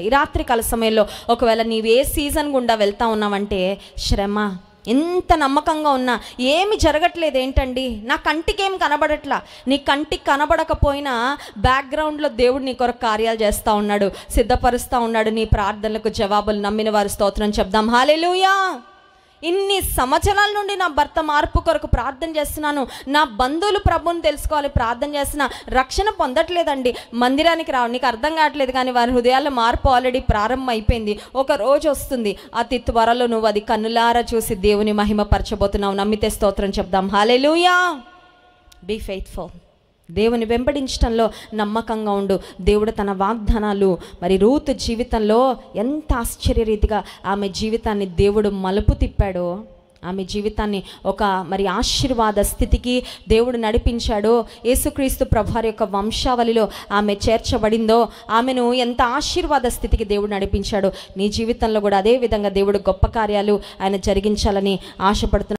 ఈ రాత్రి కాల సమయంలో ఒకవేళ నీవు ఏ సీజన్ గుండా వెళ్తా ఉన్నావంటే, శ్రమ, ఎంత నమ్మకంగా ఉన్నా ఏమి జరగట్లేదు, ఏంటండి నా కంటికి ఏం కనబడట్లా. నీ కంటికి కనబడకపోయినా బ్యాక్గ్రౌండ్లో దేవుడు నీ కొరకు కార్యాలు చేస్తూ ఉన్నాడు, సిద్ధపరుస్తూ ఉన్నాడు. నీ ప్రార్థనలకు జవాబులు నమ్మిన వారి స్తోత్రం చెప్దాం. హల్లెలూయా. ఇన్ని సంవత్సరాల నుండి నా భర్త మార్పు కొరకు ప్రార్థన చేస్తున్నాను, నా బంధువులు ప్రభువుని తెలుసుకోవాలి ప్రార్థన చేస్తున్నా, రక్షణ పొందట్లేదండి, మందిరానికి రావు, నీకు అర్థం కావట్లేదు, కానీ వారి హృదయాల్లో మార్పు ఆల్రెడీ ప్రారంభం అయిపోయింది. ఒక రోజు వస్తుంది, అతి త్వరలో నువ్వు అది కన్నులారా చూసి దేవుని మహిమ పరచబోతున్నావు. నమ్మితే స్తోత్రం చెప్దాం. హల్లెలూయా. Be faithful. దేవుని వెంబడించడంలో నమ్మకంగా ఉండు. దేవుడు తన వాగ్దానాలు మరి రూతు జీవితంలో ఎంత ఆశ్చర్యరీతిగా ఆమె జీవితాన్ని దేవుడు మలుపు తిప్పాడో, ఆమె జీవితాన్ని ఒక మరి ఆశీర్వాద స్థితికి దేవుడు నడిపించాడో, యేసుక్రీస్తు ప్రభువారి యొక్క వంశావళిలో ఆమె చేర్చబడిందో, ఆమెను ఎంత ఆశీర్వాద స్థితికి దేవుడు నడిపించాడో, నీ జీవితంలో కూడా అదే విధంగా దేవుడు గొప్ప కార్యాలు ఆయన జరిగించాలని ఆశపడుతున్నాడు.